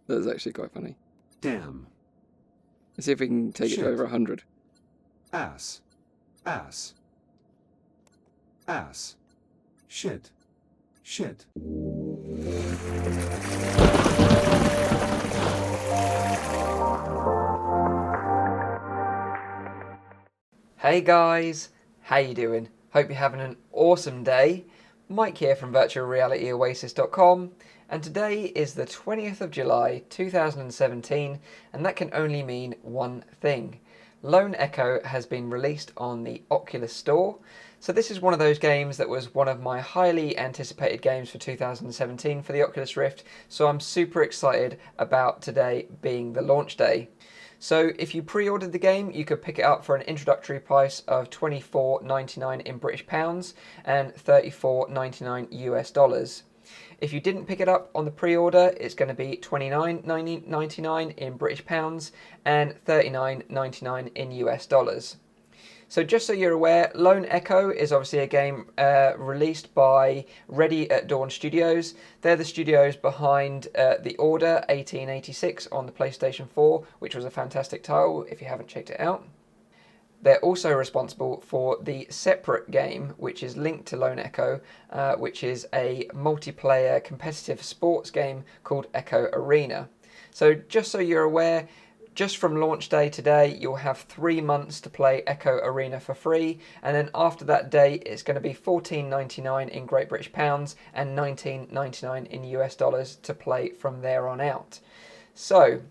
That was actually quite funny. Damn. Let's see if we can take it to over 100. Ass. Ass. Ass. Shit. Shit. Hey guys, how you doing? Hope you're having an awesome day. Mike here from virtualrealityoasis.com, and today is the 20th of July 2017, and that can only mean one thing. Lone Echo has been released on the Oculus Store. So this is one of those games that was one of my highly anticipated games for 2017 for the Oculus Rift, so I'm super excited about today being the launch day. So if you pre-ordered the game, you could pick it up for an introductory price of $24.99 in British pounds and $34.99 US dollars. If you didn't pick it up on the pre-order, it's going to be $29.99 in British pounds and $39.99 in US dollars. So just so you're aware, Lone Echo is obviously a game released by Ready at Dawn Studios. They're the studios behind The Order 1886 on the PlayStation 4, which was a fantastic title if you haven't checked it out. They're also responsible for the separate game, which is linked to Lone Echo, which is a multiplayer competitive sports game called Echo Arena. So just so you're aware, just from launch day today, you'll have 3 months to play Echo Arena for free, and then after that date, it's going to be $14.99 in Great British pounds and $19.99 in US dollars to play from there on out. So,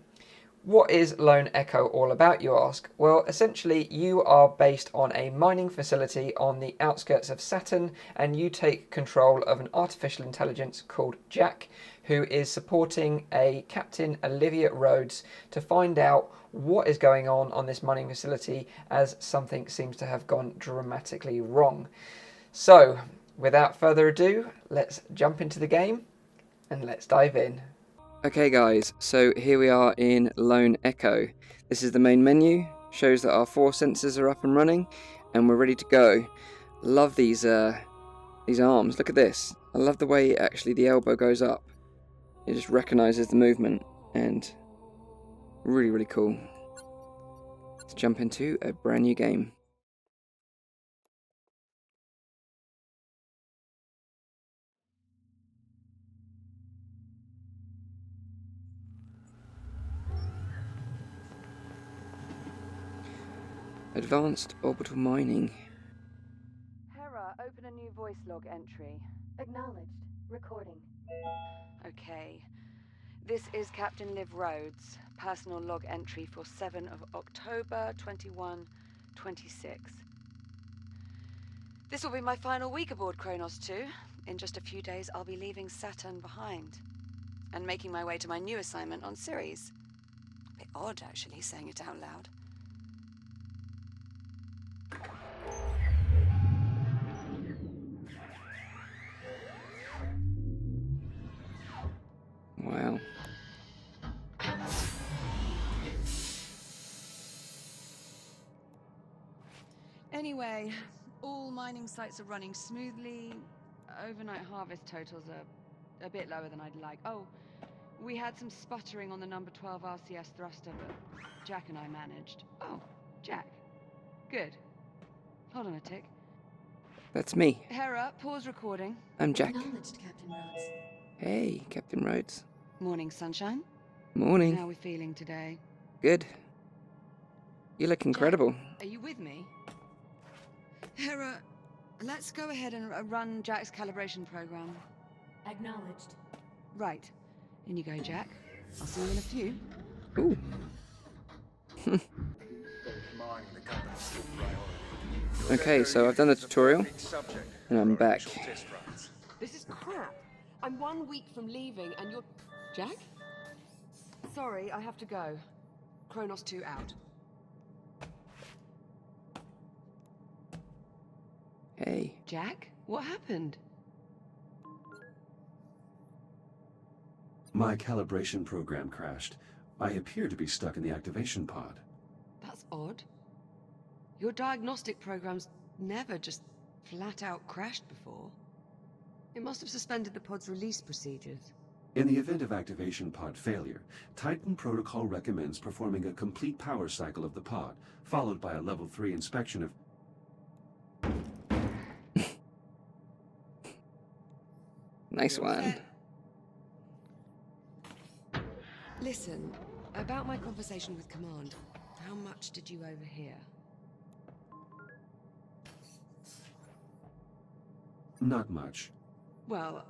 what is Lone Echo all about, you ask? Well, essentially, you are based on a mining facility on the outskirts of Saturn, and you take control of an artificial intelligence called Jack, who is supporting a Captain Olivia Rhodes to find out what is going on this mining facility, as something seems to have gone dramatically wrong. So, without further ado, let's jump into the game and let's dive in. Okay guys, so here we are in Lone Echo. This is the main menu, shows that our 4 sensors are up and running, and we're ready to go. Love these arms, look at this. I love the way actually the elbow goes up. It just recognises the movement, and really, really cool. Let's jump into a brand new game. Advanced orbital mining. Hera, open a new voice log entry. Acknowledged. Recording. Okay. This is Captain Liv Rhodes, personal log entry for 7 of October 2126. This will be my final week aboard Kronos II. In just a few days, I'll be leaving Saturn behind and making my way to my new assignment on Ceres. A bit odd, actually, saying it out loud. Wow. Anyway, all mining sites are running smoothly. Overnight harvest totals are a bit lower than I'd like. Oh, we had some sputtering on the number 12 RCS thruster, but Jack and I managed. Oh, Jack. Good. Hold on a tick. That's me. Hera, pause recording. I'm Jack. Acknowledged, Captain Rhodes. Hey, Captain Rhodes. Morning, sunshine. Morning. How are we feeling today? Good. You look incredible. Jack, are you with me? Hera, let's go ahead and run Jack's calibration program. Acknowledged. Right. In you go, Jack. I'll see you in a few. Ooh. Okay, so I've done the tutorial, and I'm back. This is crap. I'm 1 week from leaving and you're... Jack? Sorry, I have to go. Kronos II out. Hey. Jack? What happened? My calibration program crashed. I appear to be stuck in the activation pod. That's odd. Your diagnostic program's never just flat out crashed before. It must have suspended the pod's release procedures. In the event of activation pod failure, Titan Protocol recommends performing a complete power cycle of the pod, followed by a level 3 inspection of... Nice one. Listen, about my conversation with Command, how much did you overhear? Not much. Well,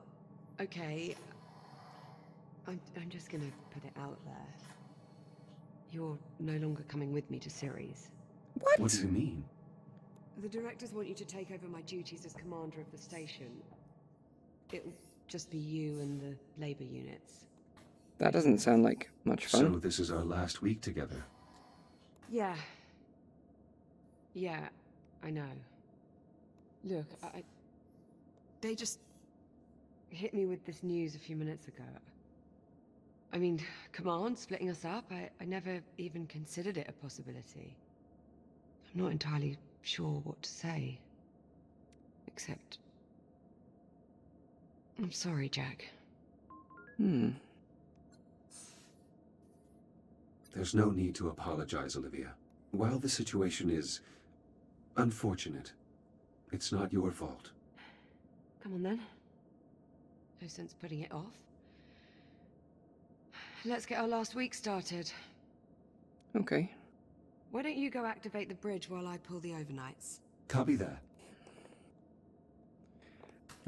okay. I'm just gonna put it out there. You're no longer coming with me to Ceres. What? What do you mean? The directors want you to take over my duties as commander of the station. It'll just be you and the labor units. That doesn't sound like much fun. So this is our last week together. Yeah. Yeah, I know. Look, they just hit me with this news a few minutes ago. I mean, Command splitting us up, I never even considered it a possibility. I'm not entirely sure what to say. Except... I'm sorry, Jack. There's no need to apologize, Olivia. While the situation is unfortunate, it's not your fault. Come on then. No sense putting it off. Let's get our last week started. Okay. Why don't you go activate the bridge while I pull the overnights? Copy that.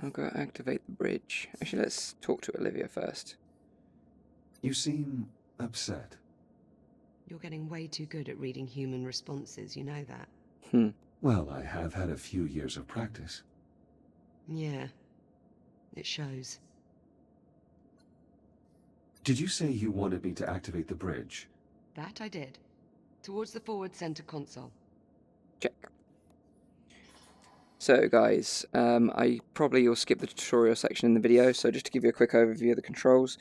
I'll go activate the bridge. Actually, let's talk to Olivia first. You seem upset. You're getting way too good at reading human responses, you know that? Well, I have had a few years of practice. Yeah. It shows. Did you say you wanted me to activate the bridge? That I did. Towards the forward center console. Check. So guys, you'll skip the tutorial section in the video, so just to give you a quick overview of the controls,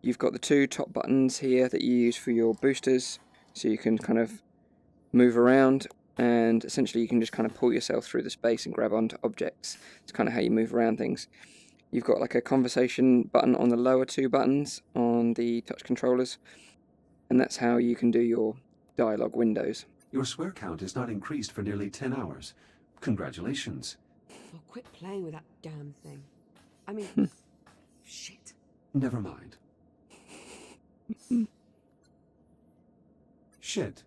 you've got the two top buttons here that you use for your boosters, so you can kind of move around, and essentially you can just kind of pull yourself through the space and grab onto objects. It's kind of how you move around things. You've got like a conversation button on the lower two buttons on the touch controllers, and that's how you can do your dialogue windows. Your swear count has not increased for nearly 10 hours. Congratulations. Oh, quit playing with that damn thing. I mean, shit. Never mind. Shit.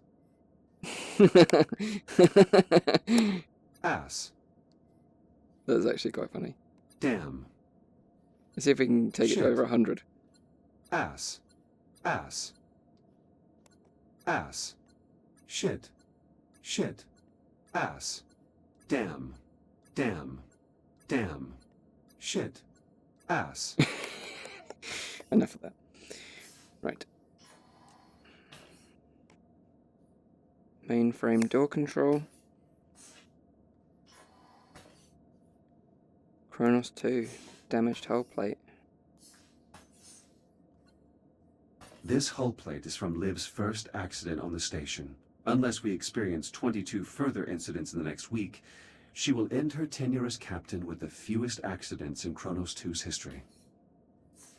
Ass. That was actually quite funny. Damn. Let's see if we can take it Shit. to over 100. Ass. Ass. Ass. Shit. Shit. Ass. Damn. Damn. Damn. Shit. Ass. Enough of that. Right. Mainframe door control. Kronos II. Damaged hull plate. This hull plate is from Liv's first accident on the station. Unless we experience 22 further incidents in the next week, she will end her tenure as captain with the fewest accidents in Kronos II's history.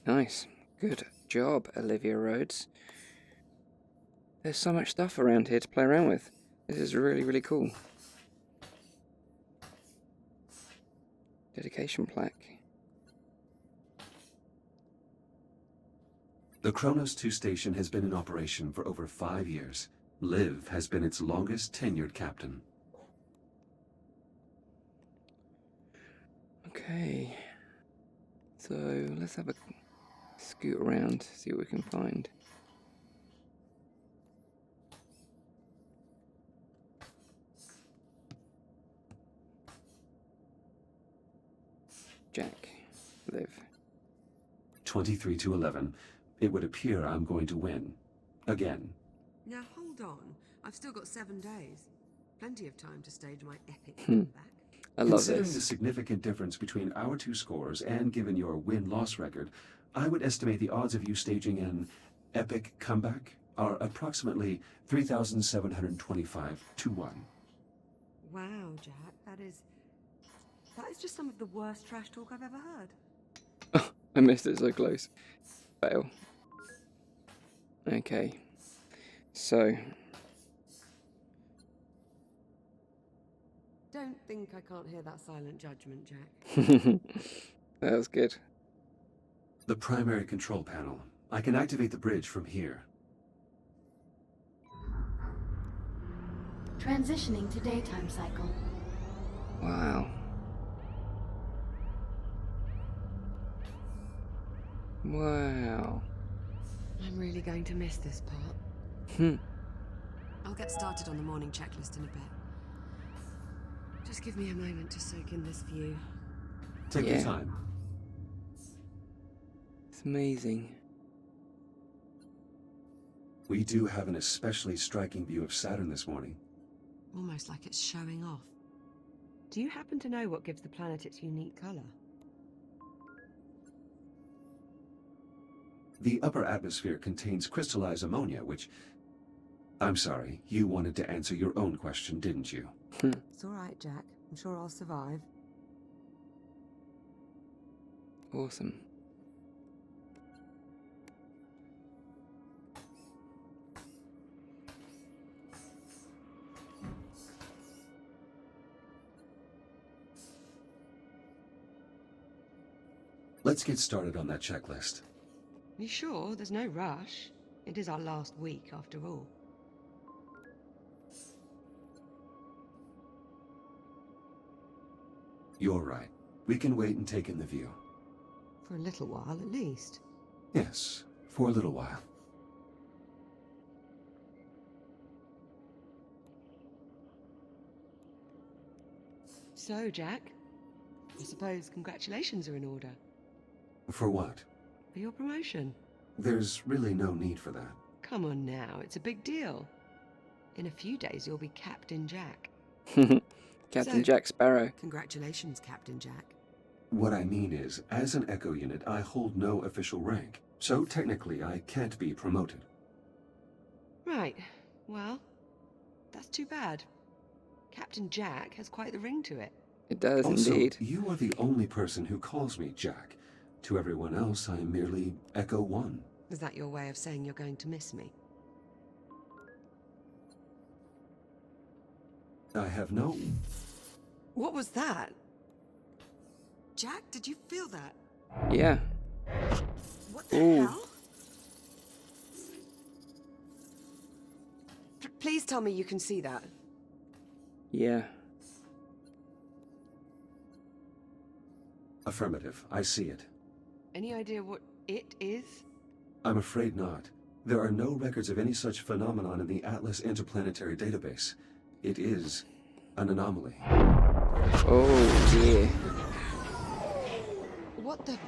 Nice. Good job, Olivia Rhodes. There's so much stuff around here to play around with. This is really, really cool. Dedication plaque. The Kronos II station has been in operation for over 5 years. Liv has been its longest tenured captain. Okay. So let's have a scoot around, see what we can find. Jack, Liv. 23-11. It would appear I'm going to win. Again. Now hold on. I've still got 7 days. Plenty of time to stage my epic comeback. I love Considering this. the significant difference between our two scores and given your win-loss record, I would estimate the odds of you staging an epic comeback are approximately 3,725 to 1. Wow, Jack, that is just some of the worst trash talk I've ever heard. I missed it so close. Fail. Okay. So, Don't think I can't hear that silent judgment, Jack. that was good. The primary control panel. I can activate the bridge from here. Transitioning to daytime cycle. Wow. Wow. I'm really going to miss this part. Hmm. I'll get started on the morning checklist in a bit. Just give me a moment to soak in this view. Take Yeah. your time. It's amazing. We do have an especially striking view of Saturn this morning. Almost like it's showing off. Do you happen to know what gives the planet its unique color? The upper atmosphere contains crystallized ammonia, which... I'm sorry, you wanted to answer your own question, didn't you? It's all right, Jack. I'm sure I'll survive. Awesome. Let's get started on that checklist. You sure? There's no rush. It is our last week, after all. You're right. We can wait and take in the view. For a little while, at least. Yes, for a little while. So, Jack, I suppose congratulations are in order. For what? For your promotion. There's really no need for that. Come on now, it's a big deal. In a few days, you'll be Captain Jack. Captain So- Jack Sparrow. Congratulations, Captain Jack. What I mean is, as an Echo unit, I hold no official rank, so technically I can't be promoted. Right, well, that's too bad. Captain Jack has quite the ring to it. It does Also, indeed. you are the only person who calls me Jack. To everyone else, I am merely Echo 1. Is that your way of saying you're going to miss me? I have no... What was that? Jack, did you feel that? Yeah. What the Ooh. hell? Please tell me you can see that. Yeah. Affirmative, I see it. Any idea what it is? I'm afraid not. There are no records of any such phenomenon in the Atlas Interplanetary Database. It is an anomaly. Oh dear. What the...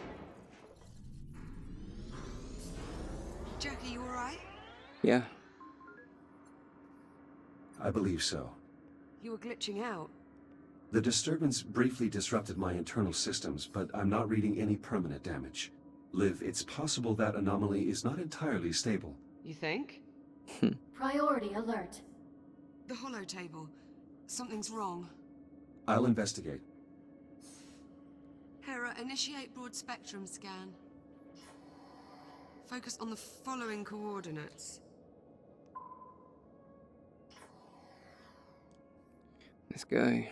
Jack, are you alright? Yeah. I believe so. You were glitching out. The disturbance briefly disrupted my internal systems, but I'm not reading any permanent damage. Liv, it's possible that anomaly is not entirely stable. You think? Priority alert. The holo table. Something's wrong. I'll investigate. Hera, initiate broad spectrum scan. Focus on the following coordinates. Let's go.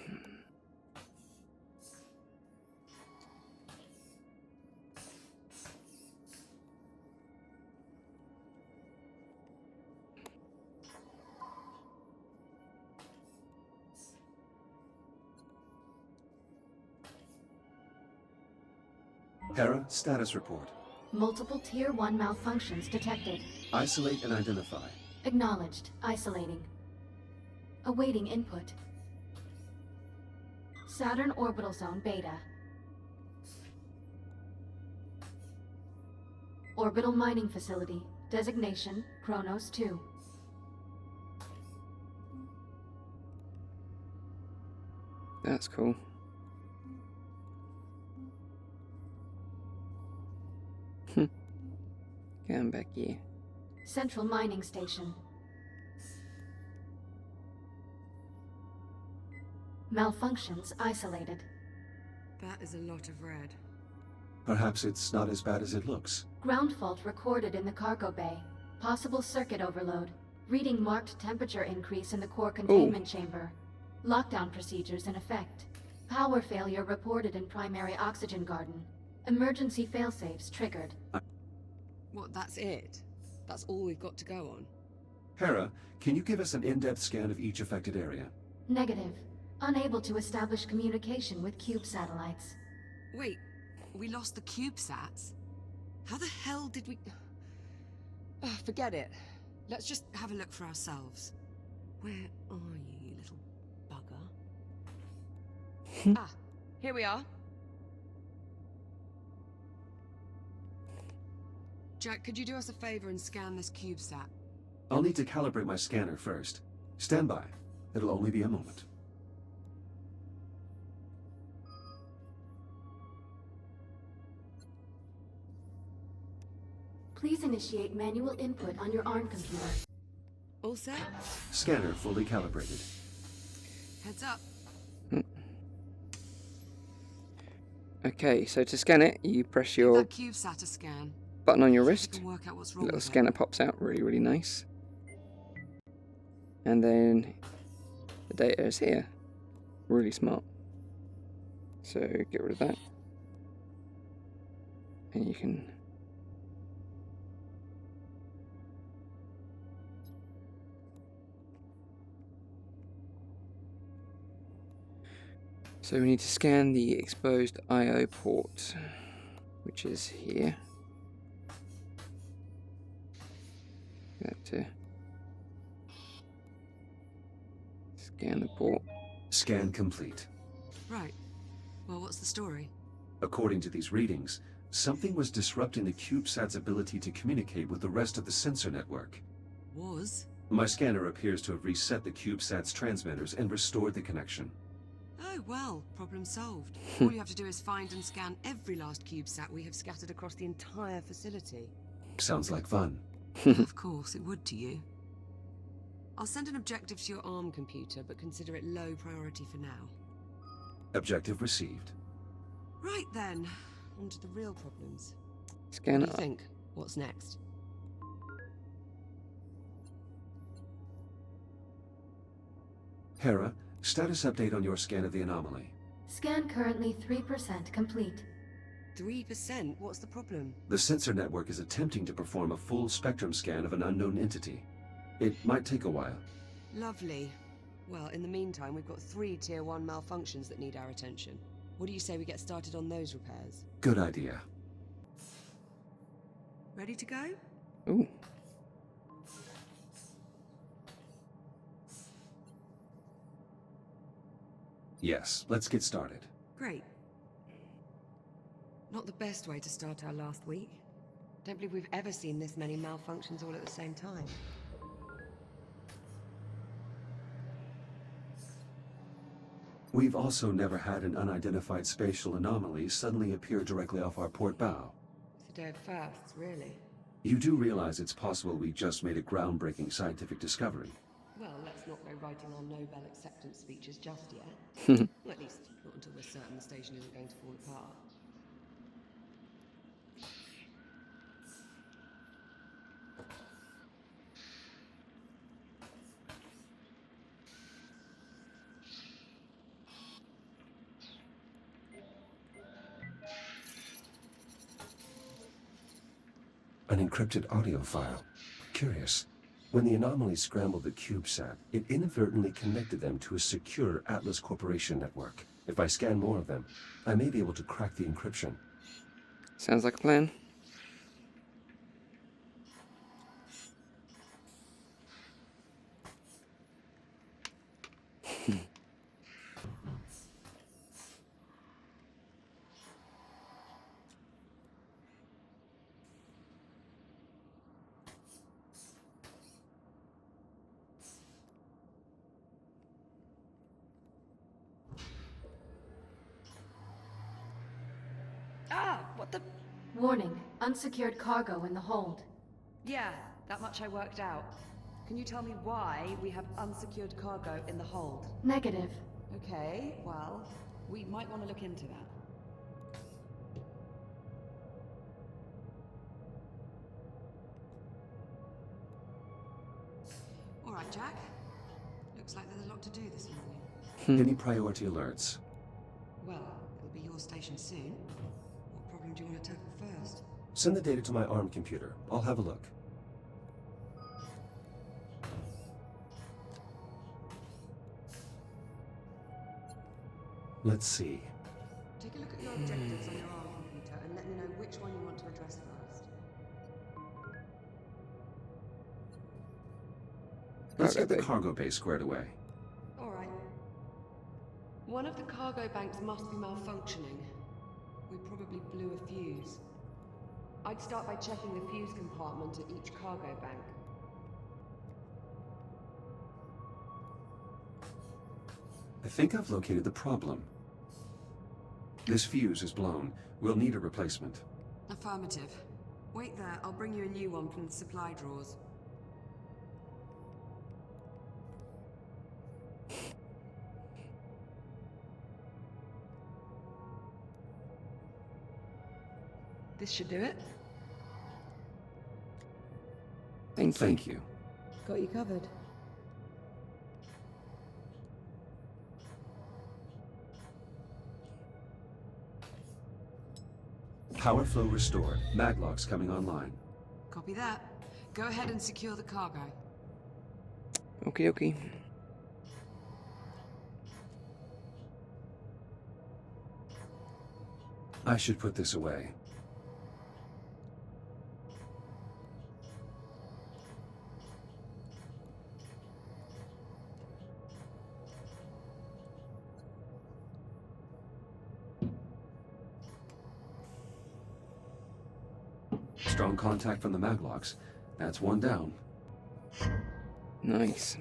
Hera, status report. Multiple Tier 1 malfunctions detected. Isolate and identify. Acknowledged. Isolating. Awaiting input. Saturn Orbital Zone Beta. Orbital Mining Facility. Designation Kronos II. That's cool. Going back here. Central Mining Station. Malfunctions isolated. That is a lot of red. Perhaps it's not as bad as it looks. Ground fault recorded in the cargo bay. Possible circuit overload. Reading marked temperature increase in the core containment chamber. Lockdown procedures in effect. Power failure reported in primary oxygen garden. Emergency failsafes triggered. What, that's it? That's all we've got to go on? Hera, can you give us an in-depth scan of each affected area? Negative. Unable to establish communication with cube satellites. Wait, we lost the CubeSats? How the hell did we... Oh, forget it. Let's just have a look for ourselves. Where are you, you little bugger? Ah, here we are. Jack, could you do us a favor and scan this CubeSat? I'll need to calibrate my scanner first. Stand by. It'll only be a moment. Please initiate manual input on your ARM computer. All set? Scanner fully calibrated. Heads up. Okay, so to scan it, you press Give your that CubeSat a scan. button on your We wrist. can work out what's A wrong little with it. scanner pops out, really nice. And then the data is here. Really smart. So get rid of that. And you can... So we need to scan the exposed I/O port, which is here. That to scan the port. Scan complete. Right. Well, what's the story? According to these readings, something was disrupting the CubeSat's ability to communicate with the rest of the sensor network. Was? My scanner appears to have reset the CubeSat's transmitters and restored the connection. Oh, well, problem solved. All you have to do is find and scan every last CubeSat we have scattered across the entire facility. Sounds like fun. Of course, it would to you. I'll send an objective to your ARM computer, but consider it low priority for now. Objective received. Right then, on to the real problems. Scan What do it. you think? What's next? Hera, status update on your scan of the anomaly. Scan currently 3% complete. 3%? What's the problem? The sensor network is attempting to perform a full spectrum scan of an unknown entity. It might take a while. Lovely. Well, in the meantime, we've got 3 Tier 1 malfunctions that need our attention. What do you say we get started on those repairs? Good idea. Ready to go? Ooh. Yes, let's get started. Great. Not the best way to start our last week. Don't believe we've ever seen this many malfunctions all at the same time. We've also never had an unidentified spatial anomaly suddenly appear directly off our port bow. It's a day of firsts, really. You do realize it's possible we just made a groundbreaking scientific discovery. Well, let's not go writing our Nobel acceptance speeches just yet. Well, at least not until we're certain the station isn't going to fall apart. An encrypted audio file. Curious. When the anomaly scrambled the CubeSat, it inadvertently connected them to a secure Atlas Corporation network. If I scan more of them, I may be able to crack the encryption. Sounds like a plan. Ah, what the... Warning, unsecured cargo in the hold. Yeah, that much I worked out. Can you tell me why we have unsecured cargo in the hold? Negative. Okay, well, we might want to look into that. All right, Jack. Looks like there's a lot to do this morning. Any priority alerts? Well, it'll be your station soon. What problem do you want to tackle first? Send the data to my ARM computer. I'll have a look. Let's see. Take a look at your objectives on your ARM computer and let me know which one you want to address first. Let's get the cargo bay squared away. All right. One of the cargo banks must be malfunctioning. We probably blew a fuse. I'd start by checking the fuse compartment at each cargo bank. I think I've located the problem. This fuse is blown. We'll need a replacement. Affirmative. Wait there, I'll bring you a new one from the supply drawers. This should do it. Thank you. Got you covered. Power flow restored. Maglocks coming online. Copy that. Go ahead and secure the cargo. Okie dokie. I should put this away. Strong contact from the maglocks. That's one down. Nice.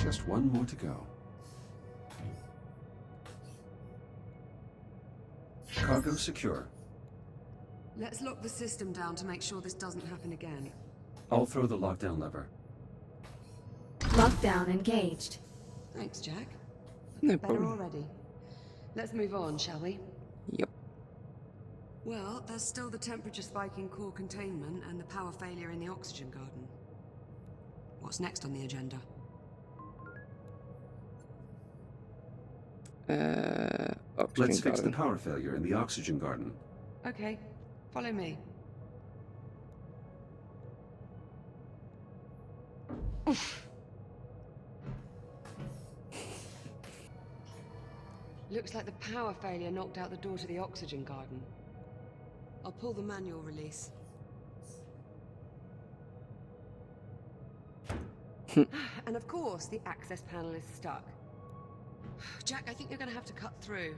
Just one more to go. Cargo secure. Let's lock the system down to make sure this doesn't happen again. I'll throw the lockdown lever. Lockdown engaged. Thanks, Jack. No Better problem. already. Let's move on, shall we? Yep. Well, there's still the temperature spike in core containment and the power failure in the oxygen garden. What's next on the agenda? Oxygen Let's fix the garden. power failure in the oxygen garden. Okay, follow me. Looks like the power failure knocked out the door to the oxygen garden. I'll pull the manual release. And of course, the access panel is stuck. Jack, I think you're going to have to cut through.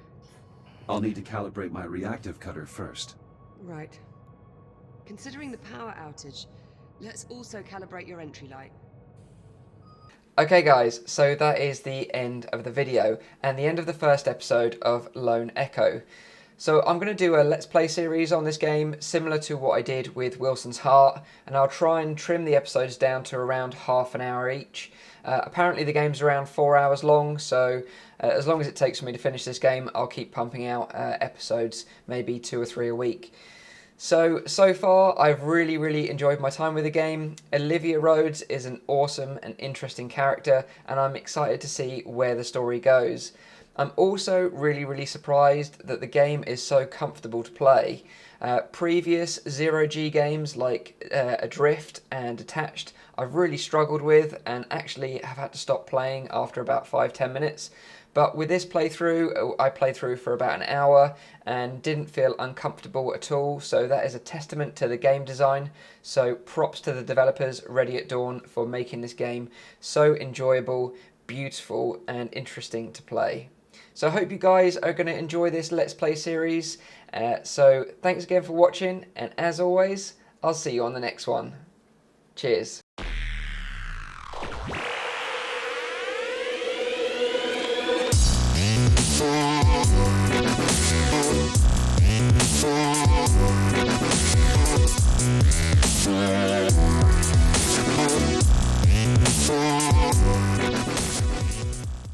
I'll need to calibrate my reactive cutter first. Right. Considering the power outage, let's also calibrate your entry light. Okay guys, so that is the end of the video and the end of the first episode of Lone Echo. So I'm going to do a Let's Play series on this game similar to what I did with Wilson's Heart, and I'll try and trim the episodes down to around half an hour each. Apparently the game's around 4 hours long, so as long as it takes for me to finish this game, I'll keep pumping out episodes, maybe 2 or 3 a week. So far, I've really enjoyed my time with the game. Olivia Rhodes is an awesome and interesting character, and I'm excited to see where the story goes. I'm also really surprised that the game is so comfortable to play. Previous zero-G games like Adrift and Detached, I've really struggled with and actually have had to stop playing after about 5-10 minutes. But with this playthrough, I played through for about an hour and didn't feel uncomfortable at all, so that is a testament to the game design. So props to the developers Ready at Dawn for making this game so enjoyable, beautiful and interesting to play. So I hope you guys are going to enjoy this Let's Play series. So thanks again for watching, and as always, I'll see you on the next one. Cheers.